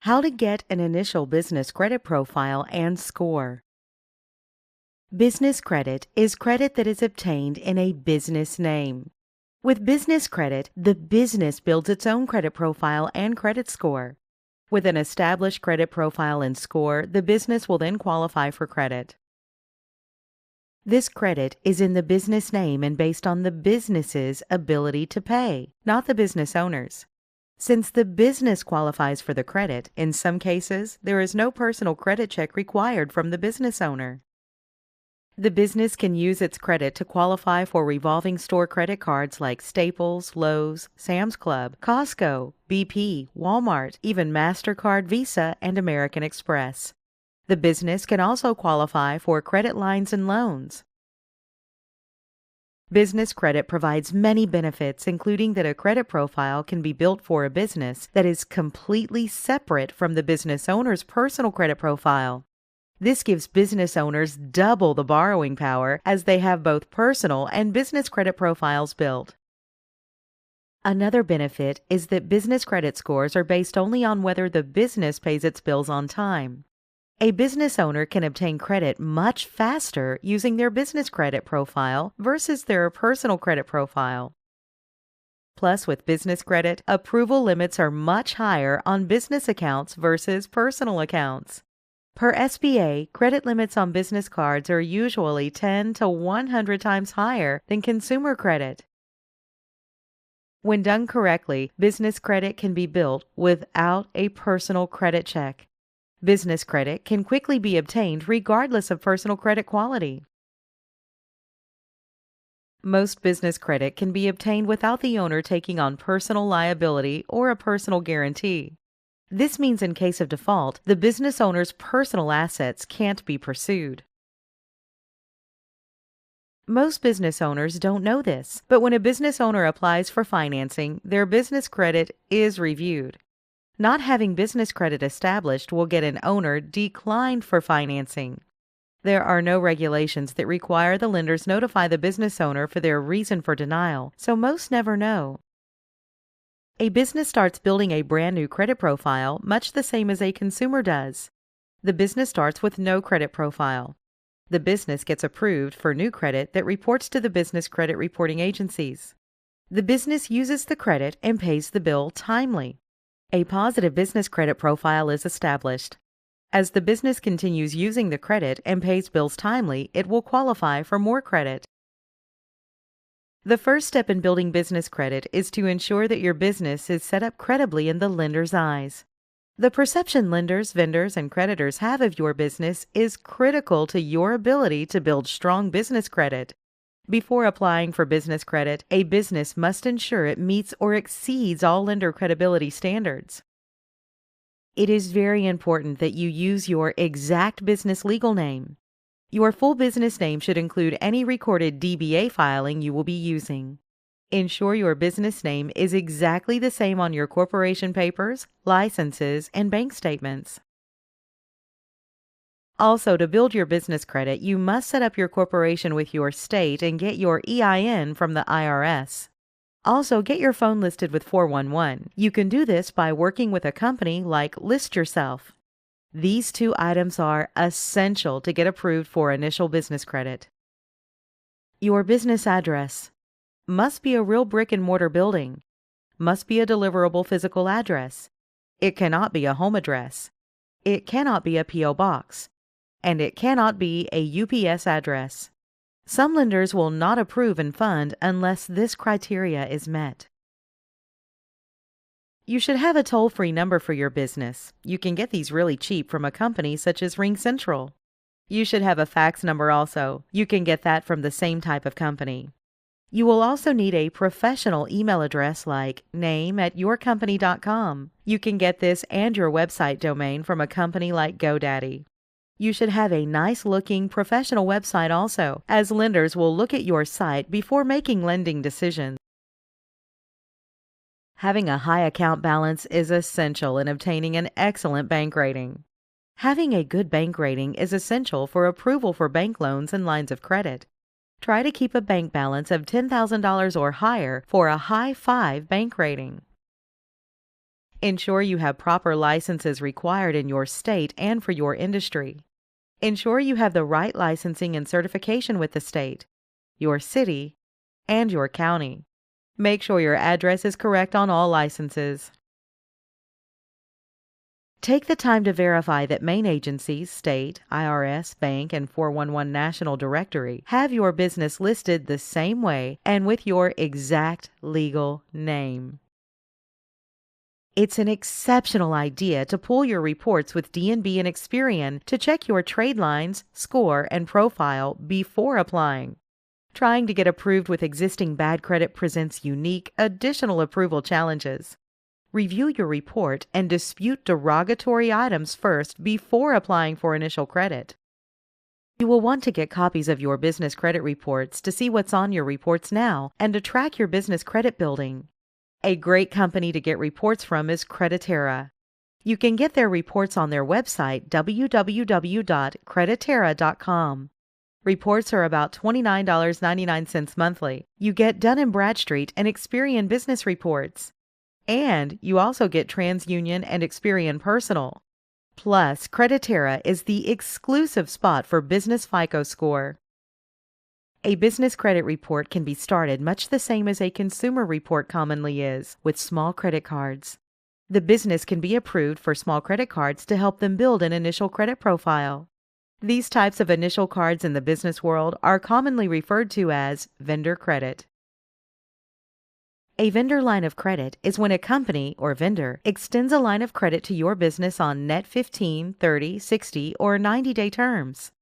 How to get an initial business credit profile and score. Business credit is credit that is obtained in a business name. With business credit, the business builds its own credit profile and credit score. With an established credit profile and score, the business will then qualify for credit. This credit is in the business name and based on the business's ability to pay, not the business owner's. Since the business qualifies for the credit, in some cases, there is no personal credit check required from the business owner. The business can use its credit to qualify for revolving store credit cards like Staples, Lowe's, Sam's Club, Costco, BP, Walmart, even MasterCard, Visa, and American Express. The business can also qualify for credit lines and loans. Business credit provides many benefits, including that a credit profile can be built for a business that is completely separate from the business owner's personal credit profile. This gives business owners double the borrowing power as they have both personal and business credit profiles built. Another benefit is that business credit scores are based only on whether the business pays its bills on time. A business owner can obtain credit much faster using their business credit profile versus their personal credit profile. Plus, with business credit, approval limits are much higher on business accounts versus personal accounts. Per SBA, credit limits on business cards are usually 10 to 100 times higher than consumer credit. When done correctly, business credit can be built without a personal credit check. Business credit can quickly be obtained regardless of personal credit quality. Most business credit can be obtained without the owner taking on personal liability or a personal guarantee. This means in case of default, the business owner's personal assets can't be pursued. Most business owners don't know this, but when a business owner applies for financing, their business credit is reviewed. Not having business credit established will get an owner declined for financing. There are no regulations that require the lenders notify the business owner for their reason for denial, so most never know. A business starts building a brand new credit profile much the same as a consumer does. The business starts with no credit profile. The business gets approved for new credit that reports to the business credit reporting agencies. The business uses the credit and pays the bill timely. A positive business credit profile is established. As the business continues using the credit and pays bills timely, it will qualify for more credit. The first step in building business credit is to ensure that your business is set up credibly in the lender's eyes. The perception lenders, vendors, and creditors have of your business is critical to your ability to build strong business credit. Before applying for business credit, a business must ensure it meets or exceeds all lender credibility standards. It is very important that you use your exact business legal name. Your full business name should include any recorded DBA filing you will be using. Ensure your business name is exactly the same on your corporation papers, licenses, and bank statements. Also, to build your business credit, you must set up your corporation with your state and get your EIN from the IRS. Also, get your phone listed with 411. You can do this by working with a company like List Yourself. These two items are essential to get approved for initial business credit. Your business address must be a real brick-and-mortar building. Must be a deliverable physical address. It cannot be a home address. It cannot be a P.O. box. And it cannot be a UPS address. Some lenders will not approve and fund unless this criteria is met. You should have a toll-free number for your business. You can get these really cheap from a company such as RingCentral. You should have a fax number also. You can get that from the same type of company. You will also need a professional email address like name@yourcompany.com. You can get this and your website domain from a company like GoDaddy. You should have a nice-looking professional website also, as lenders will look at your site before making lending decisions. Having a high account balance is essential in obtaining an excellent bank rating. Having a good bank rating is essential for approval for bank loans and lines of credit. Try to keep a bank balance of $10,000 or higher for a high 5 bank rating. Ensure you have proper licenses required in your state and for your industry. Ensure you have the right licensing and certification with the state, your city, and your county. Make sure your address is correct on all licenses. Take the time to verify that main agencies, state, IRS, bank, and 411 National Directory have your business listed the same way and with your exact legal name. It's an exceptional idea to pull your reports with D&B and Experian to check your trade lines, score, and profile before applying. Trying to get approved with existing bad credit presents unique, additional approval challenges. Review your report and dispute derogatory items first before applying for initial credit. You will want to get copies of your business credit reports to see what's on your reports now and to track your business credit building. A great company to get reports from is Creditera. You can get their reports on their website, www.creditera.com. Reports are about $29.99 monthly. You get Dun & Bradstreet and Experian business reports. And you also get TransUnion and Experian Personal. Plus, Creditera is the exclusive spot for Business FICO Score. A business credit report can be started much the same as a consumer report commonly is, with small credit cards. The business can be approved for small credit cards to help them build an initial credit profile. These types of initial cards in the business world are commonly referred to as vendor credit. A vendor line of credit is when a company or vendor extends a line of credit to your business on net 15, 30, 60, or 90-day terms.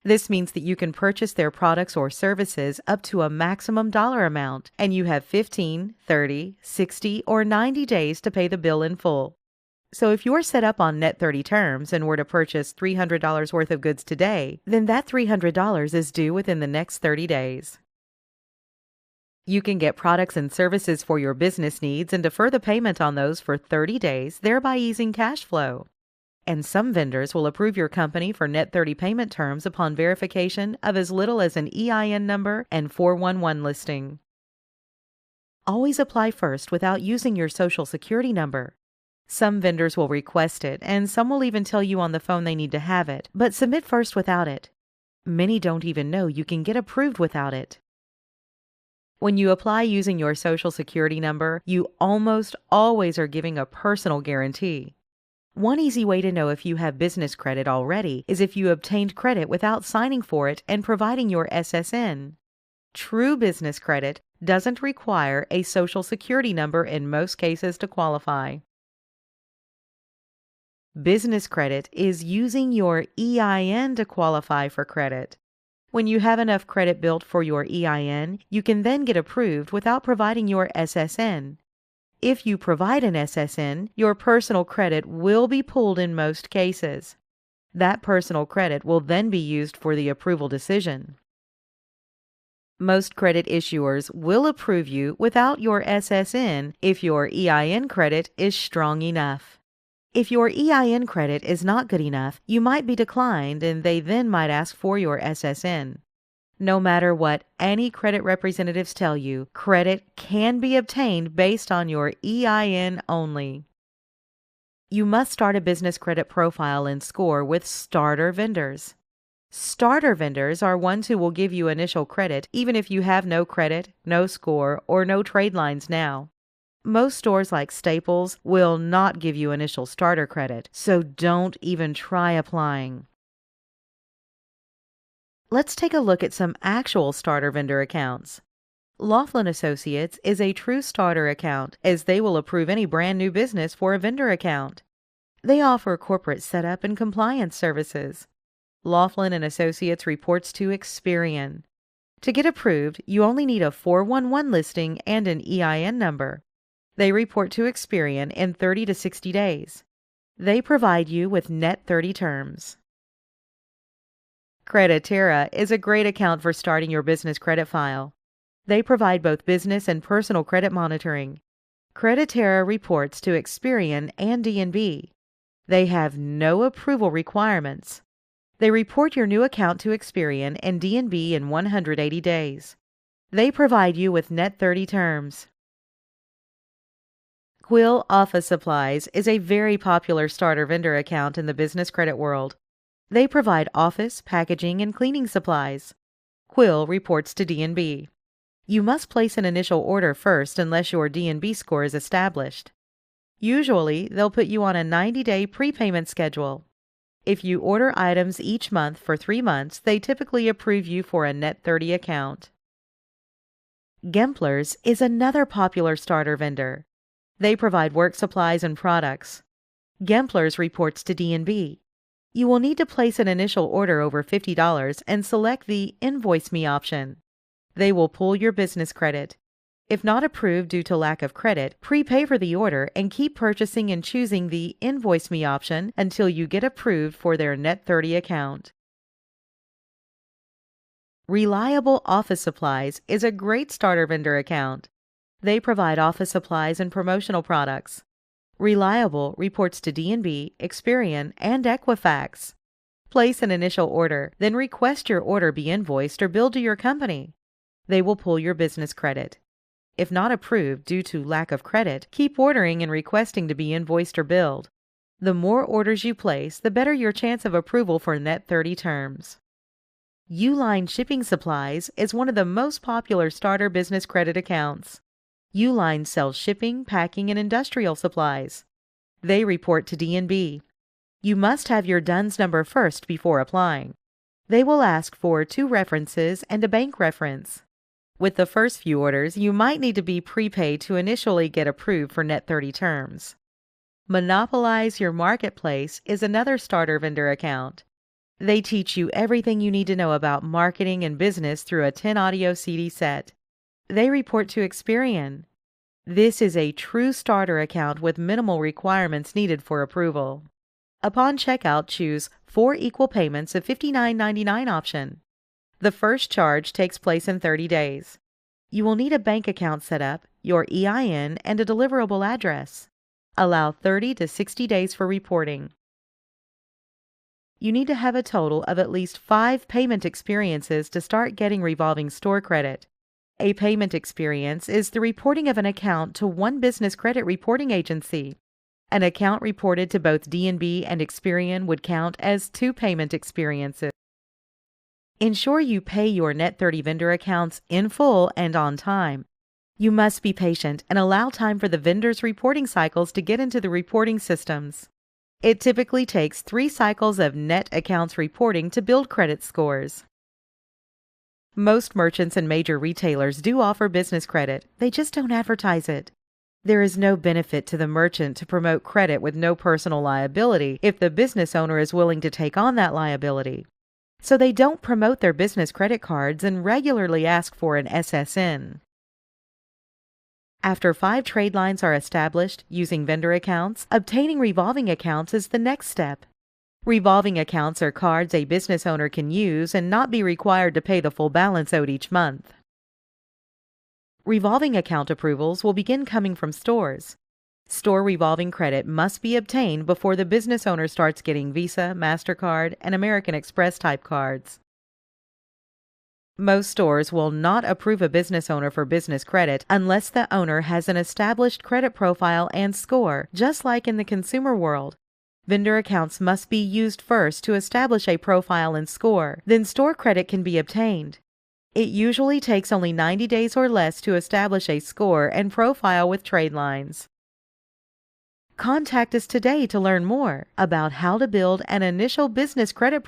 This means that you can purchase their products or services up to a maximum dollar amount, and you have 15, 30, 60, or 90 days to pay the bill in full. So if you're set up on net 30 terms and were to purchase $300 worth of goods today, then that $300 is due within the next 30 days. You can get products and services for your business needs and defer the payment on those for 30 days, thereby easing cash flow. And some vendors will approve your company for net 30 payment terms upon verification of as little as an EIN number and 411 listing. Always apply first without using your Social Security number. Some vendors will request it, and some will even tell you on the phone they need to have it, but submit first without it. Many don't even know you can get approved without it. When you apply using your Social Security number, you almost always are giving a personal guarantee. One easy way to know if you have business credit already is if you obtained credit without signing for it and providing your SSN. True business credit doesn't require a Social Security number in most cases to qualify. Business credit is using your EIN to qualify for credit. When you have enough credit built for your EIN, you can then get approved without providing your SSN. If you provide an SSN, your personal credit will be pulled in most cases. That personal credit will then be used for the approval decision. Most credit issuers will approve you without your SSN if your EIN credit is strong enough. If your EIN credit is not good enough, you might be declined and they then might ask for your SSN. No matter what any credit representatives tell you, credit can be obtained based on your EIN only. You must start a business credit profile and score with starter vendors. Starter vendors are ones who will give you initial credit even if you have no credit, no score, or no trade lines now. Most stores like Staples will not give you initial starter credit, so don't even try applying. Let's take a look at some actual starter vendor accounts. Laughlin Associates is a true starter account, as they will approve any brand new business for a vendor account. They offer corporate setup and compliance services. Laughlin and Associates reports to Experian. To get approved, you only need a 411 listing and an EIN number. They report to Experian in 30 to 60 days. They provide you with net 30 terms. Creditera is a great account for starting your business credit file. They provide both business and personal credit monitoring. Creditera reports to Experian and D&B. They have no approval requirements. They report your new account to Experian and D&B in 180 days. They provide you with net 30 terms. Quill Office Supplies is a very popular starter vendor account in the business credit world. They provide office, packaging, and cleaning supplies. Quill reports to D&B. You must place an initial order first unless your D&B score is established. Usually, they'll put you on a 90-day prepayment schedule. If you order items each month for 3 months, they typically approve you for a Net 30 account. Gemplers is another popular starter vendor. They provide work supplies and products. Gemplers reports to D&B. You will need to place an initial order over $50 and select the Invoice Me option. They will pull your business credit. If not approved due to lack of credit, prepay for the order and keep purchasing and choosing the Invoice Me option until you get approved for their Net 30 account. Reliable Office Supplies is a great starter vendor account. They provide office supplies and promotional products. Reliable reports to D&B, Experian, and Equifax. Place an initial order, then request your order be invoiced or billed to your company. They will pull your business credit. If not approved due to lack of credit, keep ordering and requesting to be invoiced or billed. The more orders you place, the better your chance of approval for Net 30 terms. Uline Shipping Supplies is one of the most popular starter business credit accounts. Uline sells shipping, packing, and industrial supplies. They report to D&B. You must have your DUNS number first before applying. They will ask for 2 references and a bank reference. With the first few orders, you might need to be prepaid to initially get approved for Net 30 terms. Monopolize Your Marketplace is another starter vendor account. They teach you everything you need to know about marketing and business through a 10-audio CD set. They report to Experian. This is a true starter account with minimal requirements needed for approval. Upon checkout, choose 4 equal payments of $59.99 option. The first charge takes place in 30 days. You will need a bank account set up, your EIN, and a deliverable address. Allow 30 to 60 days for reporting. You need to have a total of at least 5 payment experiences to start getting revolving store credit. A payment experience is the reporting of an account to one business credit reporting agency. An account reported to both D&B and Experian would count as 2 payment experiences. Ensure you pay your Net 30 vendor accounts in full and on time. You must be patient and allow time for the vendor's reporting cycles to get into the reporting systems. It typically takes 3 cycles of net accounts reporting to build credit scores. Most merchants and major retailers do offer business credit, they just don't advertise it. There is no benefit to the merchant to promote credit with no personal liability if the business owner is willing to take on that liability. So they don't promote their business credit cards and regularly ask for an SSN. After 5 trade lines are established using vendor accounts, obtaining revolving accounts is the next step. Revolving accounts are cards a business owner can use and not be required to pay the full balance owed each month. Revolving account approvals will begin coming from stores. Store revolving credit must be obtained before the business owner starts getting Visa, MasterCard, and American Express type cards. Most stores will not approve a business owner for business credit unless the owner has an established credit profile and score, just like in the consumer world. Vendor accounts must be used first to establish a profile and score, then store credit can be obtained. It usually takes only 90 days or less to establish a score and profile with trade lines. Contact us today to learn more about how to build an initial business credit profile